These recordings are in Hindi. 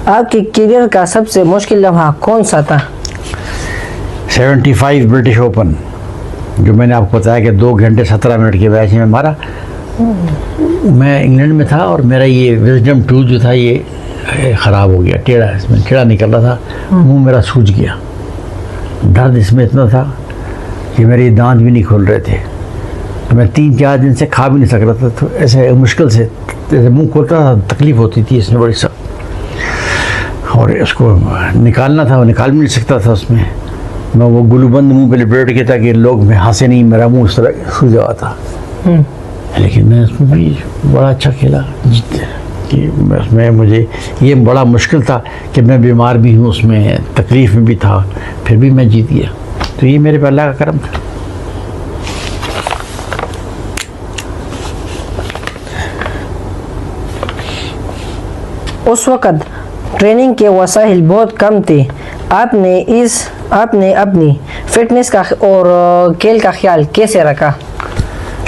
आपके करियर का सबसे मुश्किल लम्हा कौन सा था? 75 ब्रिटिश ओपन, जो मैंने आपको बताया कि 2 घंटे 17 मिनट के मैच में मारा। मैं इंग्लैंड में था और मेरा ये विजडम टूथ जो था ये ख़राब हो गया, टेढ़ा, इसमें टेढ़ा निकल रहा था, मुंह मेरा सूज गया। दर्द इसमें इतना था कि मेरे दांत भी नहीं खुल रहे थे, तो मैं 3-4 दिन से खा भी नहीं सक रहा था। तो ऐसे मुश्किल से जैसे मुंह खोलता था, तकलीफ़ होती थी इसमें बड़ी सा, और इसको निकालना था, वो निकाल भी नहीं सकता था। उसमें मैं वो गुलूबंद मुंह पे लिपट के, ताकि लोग मैं हंसे नहीं, मेरा मुंह इस तरह सूज हुआ था। लेकिन मैं उसमें भी बड़ा अच्छा खेला, जीते कि उसमें मुझे ये बड़ा मुश्किल था कि मैं बीमार भी हूँ, उसमें तकलीफ़ में भी था, फिर भी मैं जीत गया। तो ये मेरे पे अल्लाह का करम था। उस वक़्त ट्रेनिंग के वसाइल बहुत कम थे। आपने अपनी फिटनेस का और खेल का ख्याल कैसे रखा?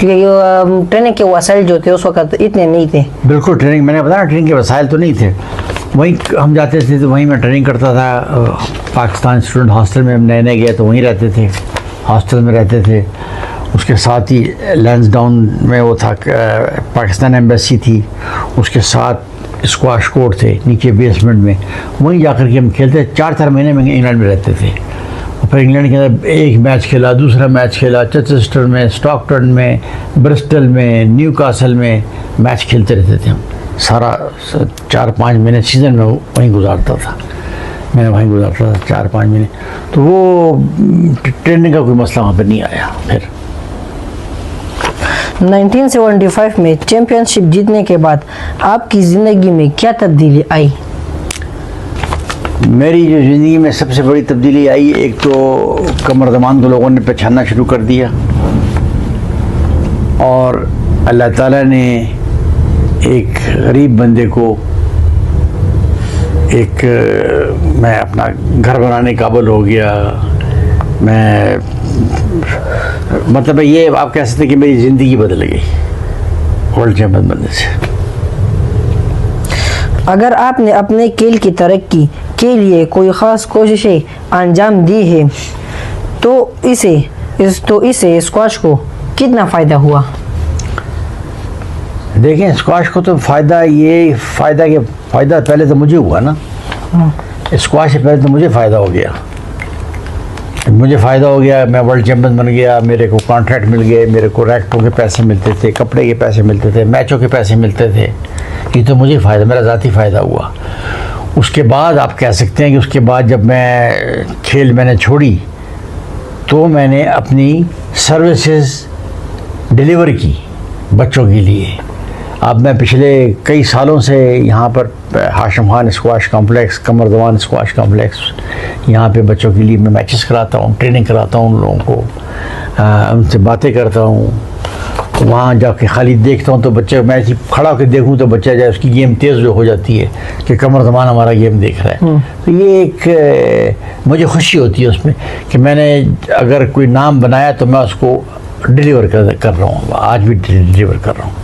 क्योंकि ट्रेनिंग के वसाइल जो थे उस वक़्त इतने नहीं थे। बिल्कुल, ट्रेनिंग मैंने बताया, ट्रेनिंग के वसाइल तो नहीं थे। वहीं हम जाते थे तो वहीं मैं ट्रेनिंग करता था। पाकिस्तान स्टूडेंट हॉस्टल में हम नए गए तो वहीं रहते थे, हॉस्टल में रहते थे। उसके साथ ही लैंसडाउन में वो था, पाकिस्तान एम्बेसी थी, उसके साथ स्क्वाश कोर्ट थे नीचे बेसमेंट में, वहीं जाकर के हम खेलते। 4-4 महीने में इंग्लैंड में रहते थे। और फिर इंग्लैंड के अंदर एक मैच खेला, दूसरा मैच खेला, चेस्टर में, स्टॉकटन में, ब्रिस्टल में, न्यूकासल में मैच खेलते रहते थे हम। सारा 4-5 महीने सीज़न में वहीं गुजारता था, मैंने वहीं गुजारता था 4-5 महीने। तो वो ट्रेनिंग का कोई मसला वहाँ पर नहीं आया। फिर 1975 में चैम्पियनशिप जीतने के बाद आपकी ज़िंदगी में क्या तब्दीली आई? मेरी जो ज़िंदगी में सबसे बड़ी तब्दीली आई, एक तो कमर दमान को लोगों ने पहचानना शुरू कर दिया, और अल्लाह ताला ने एक गरीब बंदे को मैं अपना घर बनाने काबिल हो गया। मैं मतलब ये आप कह सकते हैं कि मेरी ज़िंदगी बदल गई वर्ल्ड चैम्पियन बनने से। अगर आपने अपने खेल की तरक्की के लिए कोई ख़ास कोशिशें अंजाम दी है तो इसे स्क्वाश को कितना फ़ायदा हुआ? देखें, स्क्वाश को तो फ़ायदा पहले तो मुझे हुआ ना। स्क्वाश से पहले तो मुझे फ़ायदा हो गया। मैं वर्ल्ड चैम्पियन बन गया, मेरे को कॉन्ट्रैक्ट मिल गए, मेरे को रैकेटों के पैसे मिलते थे, कपड़े के पैसे मिलते थे, मैचों के पैसे मिलते थे। ये तो मुझे फ़ायदा, मेरा ज़ाती फ़ायदा हुआ। उसके बाद आप कह सकते हैं कि उसके बाद जब मैंने छोड़ी तो मैंने अपनी सर्विसेज डिलीवर की बच्चों के लिए। अब मैं पिछले कई सालों से यहाँ पर हाशिम खान स्क्वाश कॉम्प्लेक्स, कमर दवान स्क्वाश कॉम्प्लेक्स, यहाँ पे बच्चों के लिए मैं मैचेस कराता हूँ, ट्रेनिंग कराता हूँ उन लोगों को, उनसे बातें करता हूँ। वहाँ जाके खाली देखता हूँ तो बच्चे, मैं ऐसी खड़ा होकर देखूँ तो बच्चा जाए, उसकी गेम तेज़ जो हो जाती है कि कमर दमान हमारा गेम देख रहा है। तो ये एक मुझे खुशी होती है उसमें कि मैंने अगर कोई नाम बनाया तो मैं उसको डिलीवर कर रहा हूँ, आज भी डिलीवर कर रहा हूँ।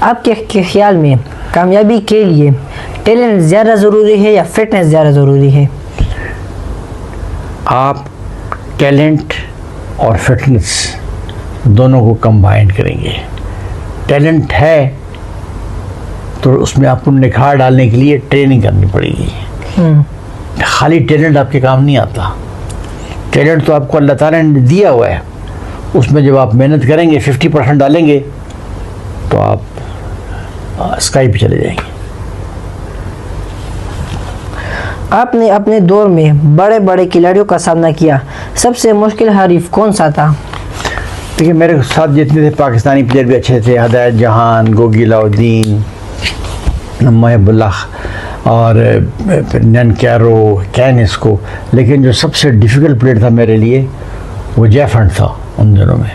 आपके ख्याल में कामयाबी के लिए टैलेंट ज़्यादा ज़रूरी है या फिटनेस ज़्यादा ज़रूरी है? आप टैलेंट और फिटनेस दोनों को कंबाइन करेंगे। टैलेंट है तो उसमें आपको निखार डालने के लिए ट्रेनिंग करनी पड़ेगी। खाली टैलेंट आपके काम नहीं आता। टैलेंट तो आपको अल्लाह ताला ने दिया हुआ है, उसमें जब आप मेहनत करेंगे, 50% डालेंगे तो आप स्काई पे चले जाएंगे। आपने अपने दौर में बड़े बड़े खिलाड़ियों का सामना किया, सबसे मुश्किल हरीफ कौन सा था? देखिए, मेरे साथ जितने थे पाकिस्तानी प्लेयर भी अच्छे थे, हदायत जहान, गोगी अलाउद्दीन, महबुल्लाह और फिर नैन कैरो, कैनिस को। लेकिन जो सबसे डिफ़िकल्ट प्लेयर था मेरे लिए वो जयफंड था उन दिनों में।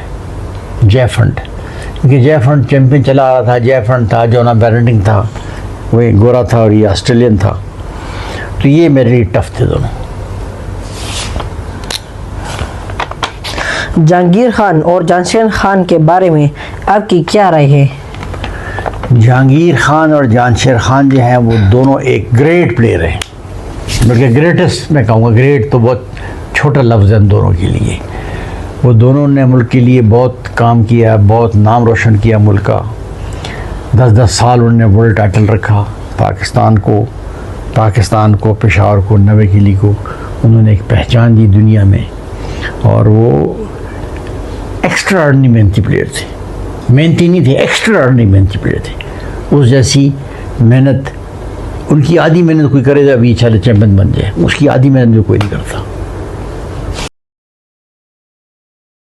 जयफंड, क्योंकि जयफंड चैम्पियन चला आ रहा था। जयफंड था, जोना बैरेंटिंग था, वही गोरा था और ये ऑस्ट्रेलियन था। तो ये मेरे लिए टफ थे दोनों। जहांगीर खान और जांशिन खान के बारे में आपकी क्या राय है? जहांगीर खान और जानशेर खान जो हैं वो दोनों एक ग्रेट प्लेयर हैं, बल्कि ग्रेटेस्ट मैं कहूँगा, ग्रेट तो बहुत छोटा लफ्ज़ है इन दोनों के लिए। वो दोनों ने मुल्क के लिए बहुत काम किया, बहुत नाम रोशन किया मुल्क का। 10-10 साल उन्होंने वर्ल्ड टाइटल रखा पाकिस्तान को, पेशावर को, नवे किली को उन्होंने एक पहचान दी दुनिया में। और वो एक्स्ट्रा ऑर्डिनरी मेहनती प्लेयर थे, मेहनती नहीं थे, एक्स्ट्रा ऑर्डिनरी मेहनती प्लेयर थे। उस जैसी मेहनत, उनकी आधी मेहनत कोई करे तो अभी चैंपियन बन जाए, उसकी आधी मेहनत जो कोई नहीं करता।